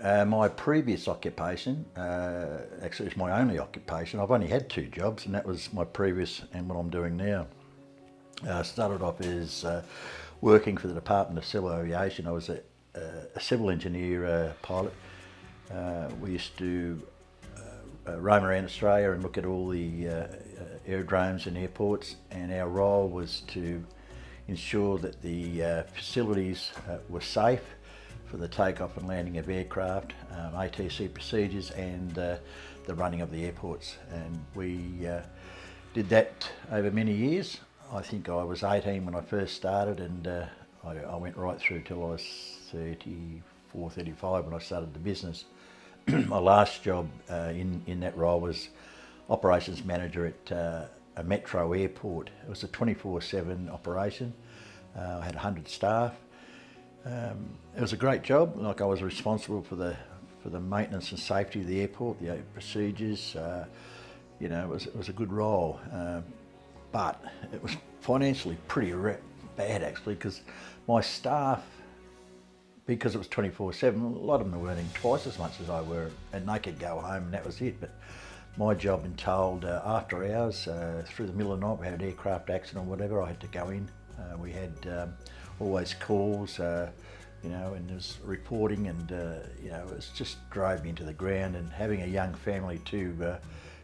My previous occupation, actually it's my only occupation. I've only had 2 jobs, and that was my previous and what I'm doing now. I started off as working for the Department of Civil Aviation. I was a civil engineer pilot. We used to roam around Australia and look at all the aerodromes and airports, and our role was to ensure that the facilities were safe for the takeoff and landing of aircraft, ATC procedures, and the running of the airports. And we did that over many years. I think I was 18 when I first started, and I went right through till I was 34, 35 when I started the business. My last job in that role was operations manager at a metro airport. It was a 24/7 operation. I had 100 staff. It was a great job. Like, I was responsible for the maintenance and safety of the airport, the procedures. You know, it was a good role, but it was financially pretty bad actually, because my staff, because it was 24/7, a lot of them were earning twice as much as I were, and they could go home and that was it. But my job entailed after hours, through the middle of the night, we had an aircraft accident or whatever, I had to go in. We had always calls, you know, and there was reporting, and you know, it just drove me into the ground. And having a young family, 2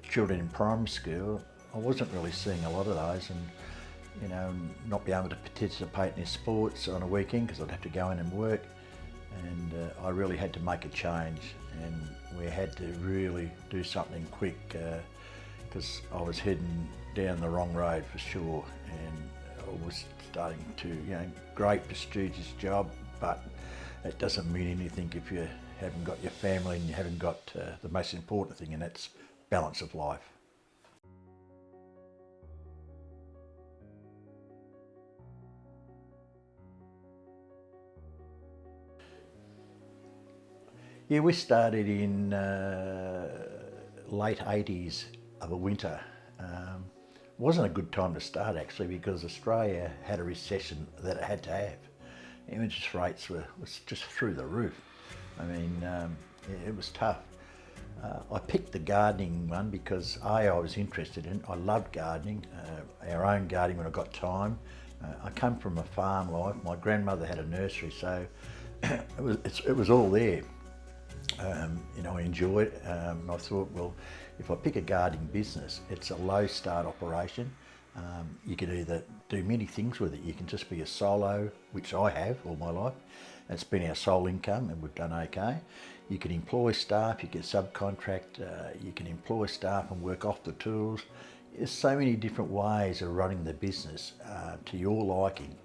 children in primary school, I wasn't really seeing a lot of those, and you know, not be able to participate in their sports on a weekend because I'd have to go in and work. And I really had to make a change, and we had to really do something quick, because I was heading down the wrong road for sure. And I was starting to, you know, great prestigious job, but it doesn't mean anything if you haven't got your family and you haven't got the most important thing, and that's balance of life. Yeah, we started in late 80s of a winter. Wasn't a good time to start actually, because Australia had a recession that it had to have. Interest rates was just through the roof. I mean, it was tough. I picked the gardening one because I was interested in it. I loved gardening, our own gardening when I got time. I come from a farm life. My grandmother had a nursery, so it was all there. You know, I enjoyed it. I thought, well, if I pick a gardening business, it's a low start operation. You can either do many things with it. You can just be a solo, which I have all my life. It's been our sole income, and we've done okay. You can employ staff, you can subcontract, you can employ staff and work off the tools. There's so many different ways of running the business to your liking.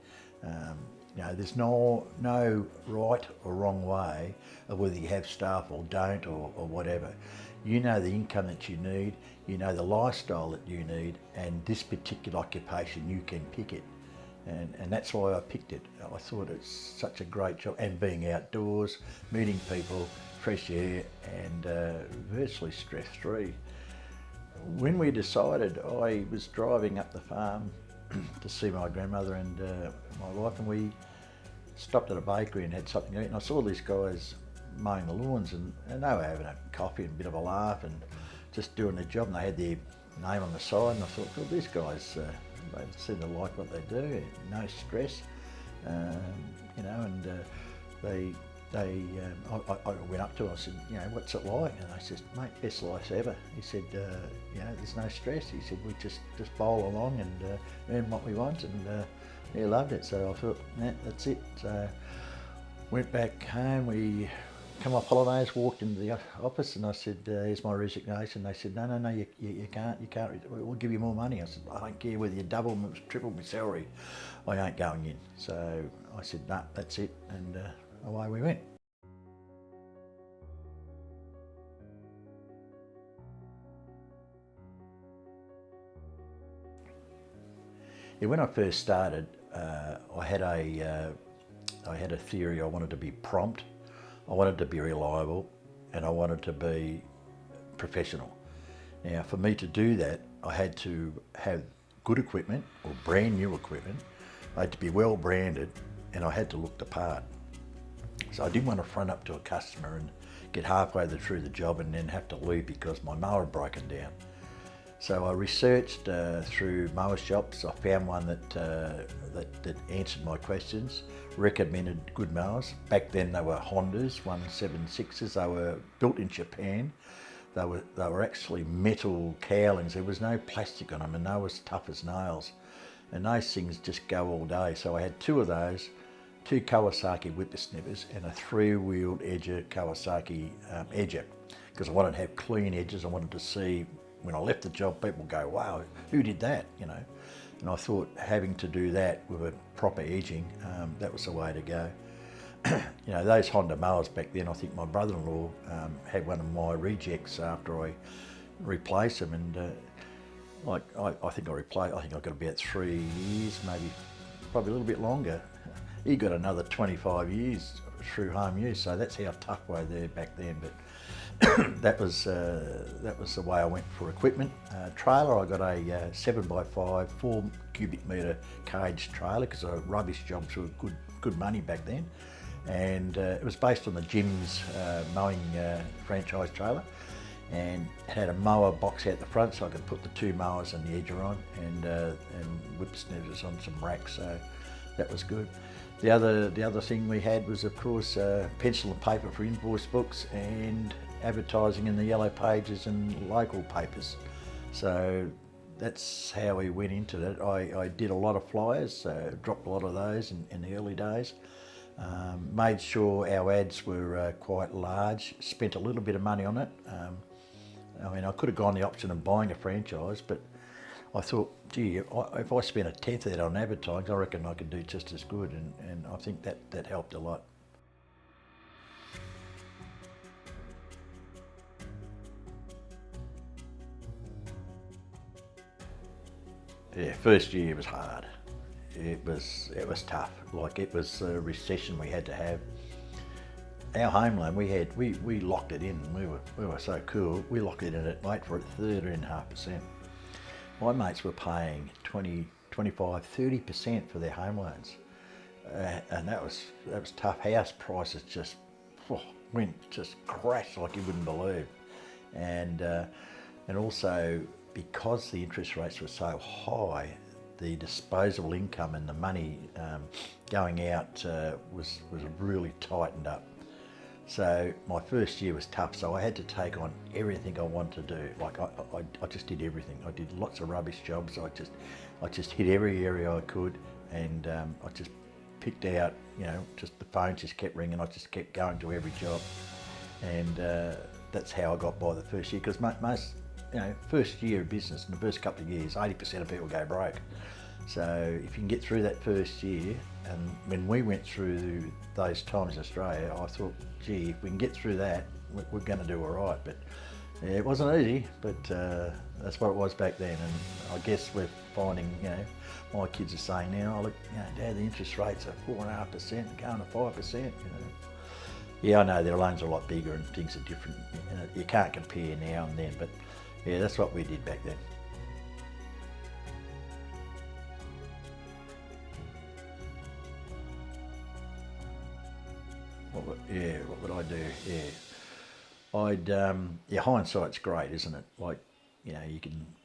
You know, there's no right or wrong way of whether you have staff or don't, or whatever. You know the income that you need, you know the lifestyle that you need, and this particular occupation, you can pick it. And that's why I picked it. I thought it's such a great job, and being outdoors, meeting people, fresh air, and virtually stress-free. When we decided, I was driving up the farm to see my grandmother and my wife, and we stopped at a bakery and had something to eat, and I saw these guys mowing the lawns, and they were having a coffee and a bit of a laugh and just doing their job, and they had their name on the side, and I thought, well, these guys, they seem to like what they do, no stress, you know, and I went up to him, I said, you know, what's it like? And I said, mate, best life ever. He said, you know, there's no stress. He said, we just bowl along and earn what we want, and he loved it. So I thought, yeah, that's it. So went back home, we come off holidays, walked into the office, and I said, here's my resignation. They said, no, you can't, we'll give you more money. I said, I don't care whether you double or triple my salary, I ain't going in. So I said, no, that's it, and away we went. Yeah, when I first started, I had a theory. I wanted to be prompt, I wanted to be reliable, and I wanted to be professional. Now, for me to do that, I had to have good equipment, or brand new equipment. I had to be well branded, and I had to look the part. So I didn't want to front up to a customer and get halfway through the job and then have to leave because my mower had broken down. So I researched through mower shops. I found one that answered my questions, recommended good mowers. Back then they were Hondas, 176s. They were built in Japan. They were actually metal cowlings. There was no plastic on them, and they were as tough as nails. And those things just go all day. So I had two of those, two Kawasaki whippersnippers, and a three-wheeled edger Kawasaki edger, because I wanted to have clean edges. I wanted to see, when I left the job, people go, wow, who did that, you know? And I thought having to do that with a proper edging, that was the way to go. You know, those Honda mowers back then, I think my brother-in-law had one of my rejects after I replaced them, and I think I got about 3 years, maybe probably a little bit longer. He got another 25 years through home use, so that's how tough way there back then. But that was the way I went for equipment. Trailer, I got a 7x5 4 cubic metre cage trailer, because rubbish jobs were good money back then, and it was based on the Jim's mowing franchise trailer, and it had a mower box out the front, so I could put the two mowers and the edger on, and whippersnippers on some racks. So that was good. The other thing we had was, of course, pencil and paper for invoice books and advertising in the yellow pages and local papers. So that's how we went into it. I did a lot of flyers, dropped a lot of those in the early days. Made sure our ads were quite large, spent a little bit of money on it. I mean, I could have gone the option of buying a franchise, but I thought, gee, if I spent a tenth of that on advertising, I reckon I could do just as good, and I think that helped a lot. Yeah, first year was hard. It was tough. Like, it was a recession we had to have. Our home loan, we locked it in. We were so cool. We locked it in at, wait for it, 13.5%. My mates were paying 20, 25, 30% for their home loans, and that was tough. House prices just crashed like you wouldn't believe, and also because the interest rates were so high, the disposable income and the money going out was really tightened up. So my first year was tough, so I had to take on everything I wanted to do. Like, I just did everything. I did lots of rubbish jobs. I just hit every area I could, and I just picked out, you know, just the phone just kept ringing. I just kept going to every job, and that's how I got by the first year. Because most, you know, first year of business, in the first couple of years, 80% of people go broke. So if you can get through that first year, and when we went through those times in Australia, I thought, gee, if we can get through that, we're going to do all right. But yeah, it wasn't easy, but that's what it was back then. And I guess we're finding, you know, my kids are saying now, oh, look, you know, Dad, the interest rates are 4.5%, going to 5%, you know. Yeah, I know their loans are a lot bigger and things are different. You know, you can't compare now and then, but yeah, that's what we did back then. What would I do? Hindsight's great, isn't it? Like, you know,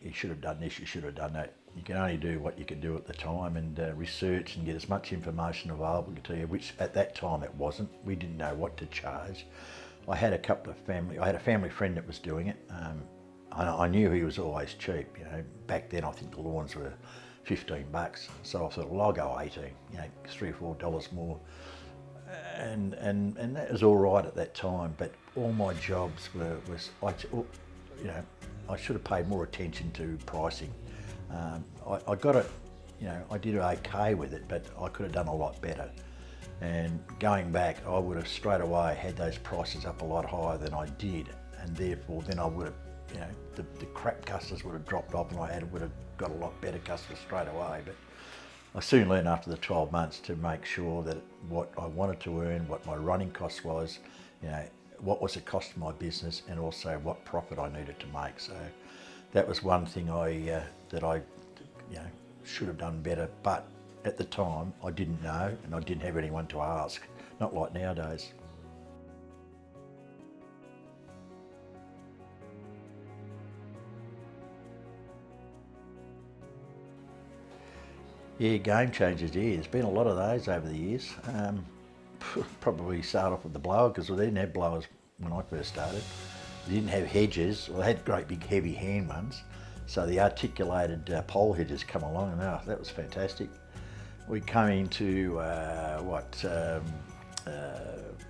you should have done this, you should have done that. You can only do what you can do at the time, and research and get as much information available to you, which at that time it wasn't. We didn't know what to charge. I had a family friend that was doing it. I knew he was always cheap. You know, back then I think the lawns were $15, so I thought, well, I'll go 18. You know, $3 or $4 more. And that was all right at that time, but all my jobs I should have paid more attention to pricing. I got it, you know, I did okay with it, but I could have done a lot better. And going back, I would have straight away had those prices up a lot higher than I did, and therefore then I would have, you know, the crap customers would have dropped off, and I would have got a lot better customers straight away. But I soon learned after the 12 months to make sure that what I wanted to earn, what my running cost was, you know, what was the cost of my business, and also what profit I needed to make. So that was one thing that I should have done better. But at the time, I didn't know, and I didn't have anyone to ask. Not like nowadays. Yeah, game changers, yeah. There's been a lot of those over the years. Probably start off with the blower because we didn't have blowers when I first started. We didn't have hedges. Well, they had great big heavy hand ones. So the articulated pole hedges come along and that was fantastic. We came into what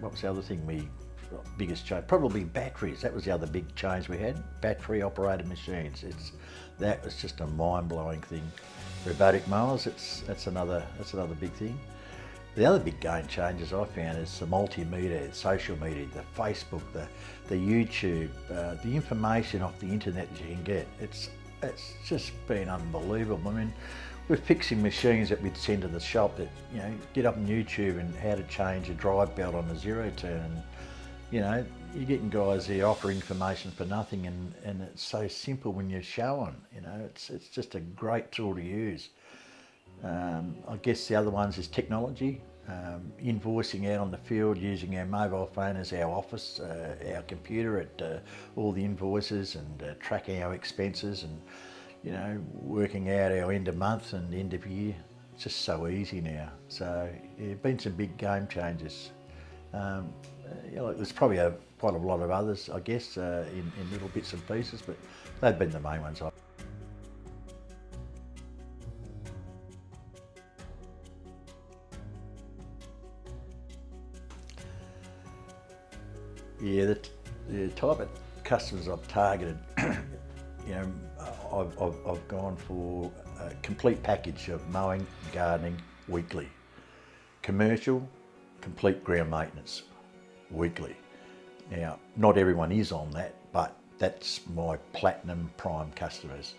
was the other thing biggest change? Probably batteries. That was the other big change we had. Battery operated machines. That was just a mind blowing thing. Robotic mowers. That's another big thing. The other big game changes I found is the multimedia, social media, the Facebook, the YouTube, the information off the internet that you can get. It's just been unbelievable. I mean, we're fixing machines that we'd send to the shop that, get up on YouTube and how to change a drive belt on a zero turn. And, you're getting guys there offer information for nothing and it's so simple when you're showing, it's just a great tool to use. I guess the other ones is technology, invoicing out on the field using our mobile phone as our office, our computer at all the invoices and tracking our expenses and, working out our end of month and end of year. It's just so easy now. So yeah, been some big game changes. There's probably quite a lot of others, I guess, in little bits and pieces, but they've been the main ones. Yeah, the type of customers I've targeted, I've gone for a complete package of mowing, gardening, weekly. Commercial, complete ground maintenance, weekly. Now, not everyone is on that, but that's my platinum prime customers.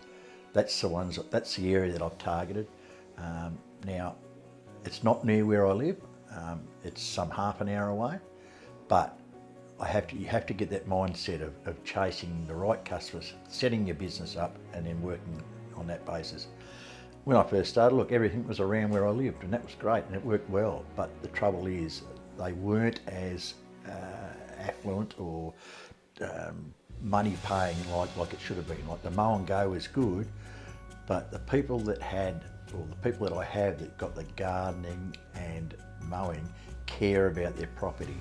That's the area that I've targeted. Now, it's not near where I live. It's some half an hour away, but you have to get that mindset of chasing the right customers, setting your business up and then working on that basis. When I first started, look, everything was around where I lived and that was great and it worked well, but the trouble is they weren't as affluent or money paying like it should have been. Like the mow and go was good, but the people that I have that got the gardening and mowing care about their property.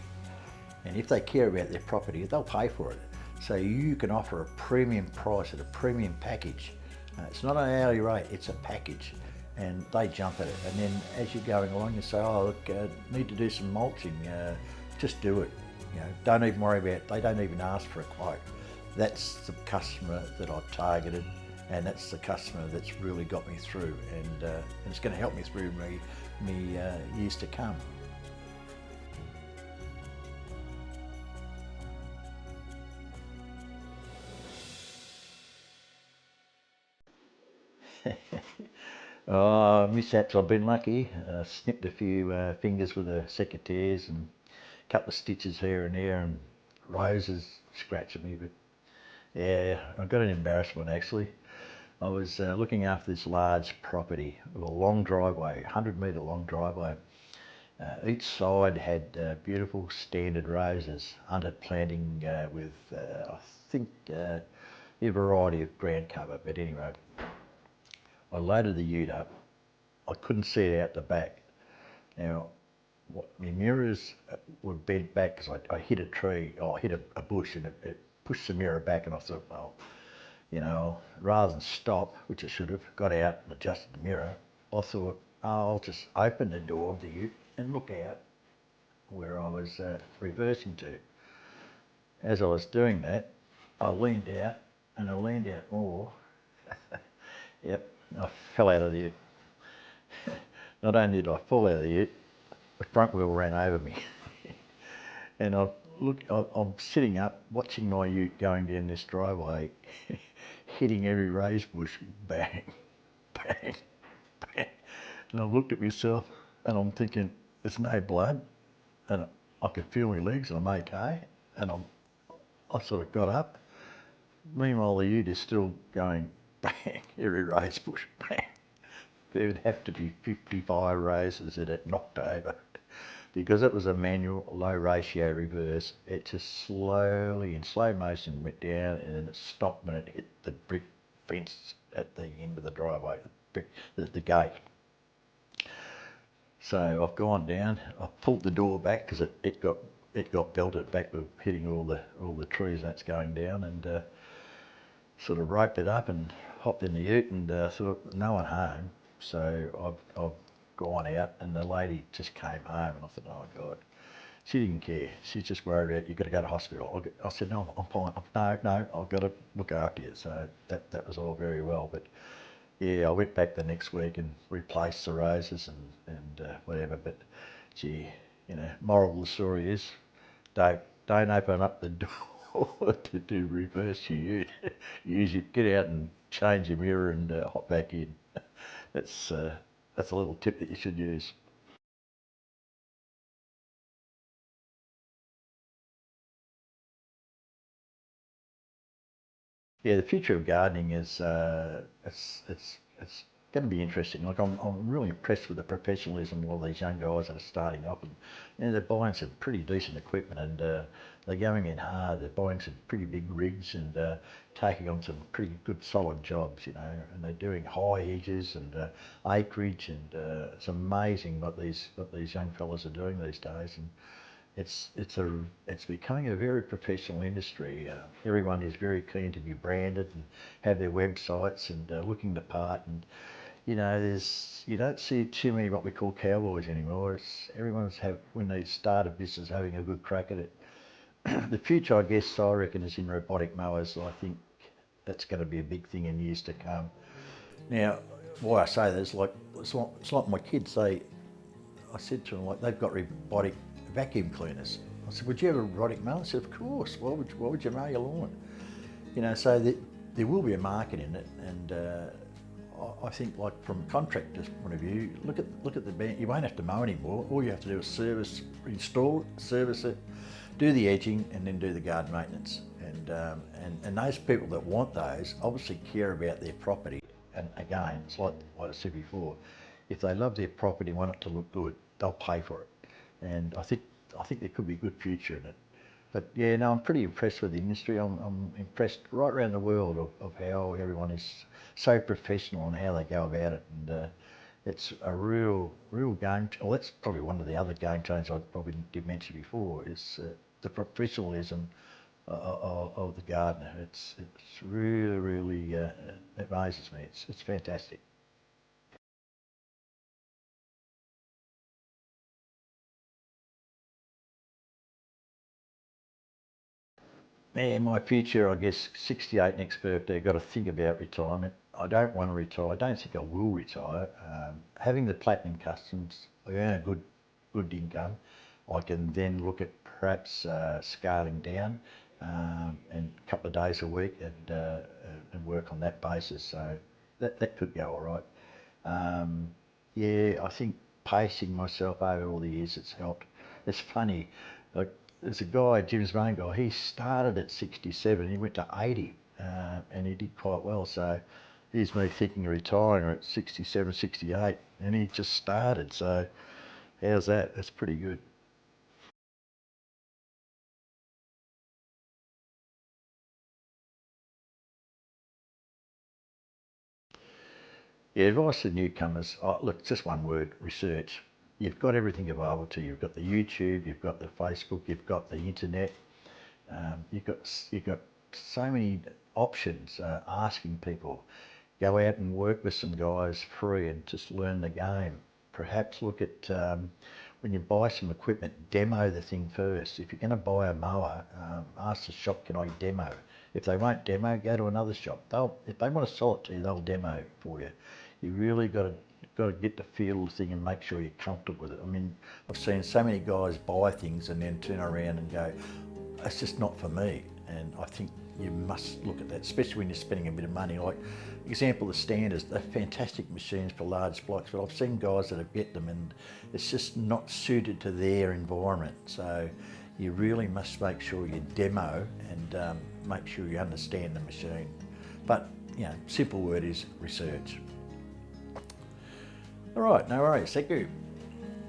And if they care about their property, they'll pay for it. So you can offer a premium price at a premium package. It's not an hourly rate, it's a package. And they jump at it. And then as you're going along, you say, oh, look, need to do some mulching. Just do it. Don't even worry about it. They don't even ask for a quote. That's the customer that I've targeted, and that's the customer that's really got me through. And it's going to help me through me years to come. Oh, mishaps, I've been lucky. Snipped a few fingers with the secateurs and a couple of stitches here and there and roses scratching me, but yeah, I got an embarrassment actually. I was looking after this large property with a long driveway, 100-metre long driveway. Each side had beautiful standard roses under planting with, I think, a variety of ground cover, but anyway. I loaded the ute up. I couldn't see it out the back. Now, my mirrors were bent back because I hit a tree, or I hit a bush and it pushed the mirror back, and I thought, well, rather than stop, which I should have, got out and adjusted the mirror, I thought, I'll just open the door of the ute and look out where I was reversing to. As I was doing that, I leaned out and I leaned out more. Yep, I fell out of the ute. Not only did I fall out of the ute, the front wheel ran over me. And I'm sitting up watching my ute going down this driveway, hitting every rose bush, bang, bang, bang. And I looked at myself and I'm thinking, there's no blood. And I could feel my legs and I'm okay. And I sort of got up. Meanwhile, the ute is still going bang, every rose bush, bang. There would have to be 55 roses that it knocked over. Because it was a manual, low ratio reverse, it just slowly, in slow motion, went down and then it stopped when it hit the brick fence at the end of the driveway, the gate. So I've gone down, I've pulled the door back because it got belted back with hitting all the trees that's going down, and sort of roped it up and hopped in the ute, and thought no one home. So I've gone out, and the lady just came home, and I thought, oh God. She didn't care. She's just worried about, you've got to go to hospital. I said, no, I'm fine. No, I've got to look after you. So that was all very well. But yeah, I went back the next week and replaced the roses and whatever. But gee, moral of the story is, don't open up the door to reverse your ute. Use it, get out and change your mirror and hop back in. That's that's a little tip that you should use. Yeah, the future of gardening is it's going to be interesting. Like I'm really impressed with the professionalism of all these young guys that are starting up, and they're buying some pretty decent equipment, and they're going in hard. They're buying some pretty big rigs and taking on some pretty good solid jobs, and they're doing high hedges and acreage, and it's amazing what these young fellas are doing these days. And it's becoming a very professional industry. Everyone is very keen to be branded and have their websites and looking the part. And you don't see too many what we call cowboys anymore. When they start a business, having a good crack at it. The future, I guess, I reckon, is in robotic mowers. I think that's going to be a big thing in years to come. Now, why I say that is it's like my kids. I said to them, like, they've got robotic vacuum cleaners. I said, would you have a robotic mower? I said, of course. Why would you mow your lawn? So there will be a market in it, and I think, like, from a contractor's point of view, look at the band. You won't have to mow anymore. All you have to do is install it, service it, do the edging, and then do the garden maintenance. And those people that want those obviously care about their property. And again, it's like I said before, if they love their property and want it to look good, they'll pay for it. And I think there could be a good future in it. But yeah, no, I'm pretty impressed with the industry. I'm impressed right around the world of how everyone is so professional and how they go about it. And it's a real game. Well, that's probably one of the other game changers I probably did mention before, is the professionalism of the gardener. It's really it amazes me. It's fantastic. Yeah, my future, I guess, 68 next birthday, got to think about retirement. I don't want to retire. I don't think I will retire. Having the platinum customs, I earn a good income. I can then look at perhaps scaling down and a couple of days a week and work on that basis. So that could go all right. Yeah, I think pacing myself over all the years, it's helped. It's funny, like, there's a guy, Jim's main guy, he started at 67, he went to 80, and he did quite well. So here's me thinking of retiring at 67, 68, and he just started. So how's that? That's pretty good. Yeah, advice to newcomers, look, just one word, research. You've got everything available to you. You've got the YouTube, you've got the Facebook, you've got the internet. You've got so many options. Asking people, go out and work with some guys free and just learn the game. Perhaps look at when you buy some equipment, demo the thing first. If you're going to buy a mower, ask the shop, can I demo? If they won't demo, go to another shop. If they want to sell it to you, they'll demo for you. You really got to get the feel of the thing and make sure you're comfortable with it. I mean, I've seen so many guys buy things and then turn around and go, it's just not for me. And I think you must look at that, especially when you're spending a bit of money. Like, example, the standers, they're fantastic machines for large blocks, but I've seen guys that have get them and it's just not suited to their environment. So you really must make sure you demo and make sure you understand the machine. But, simple word is research. All right, no worries, thank you.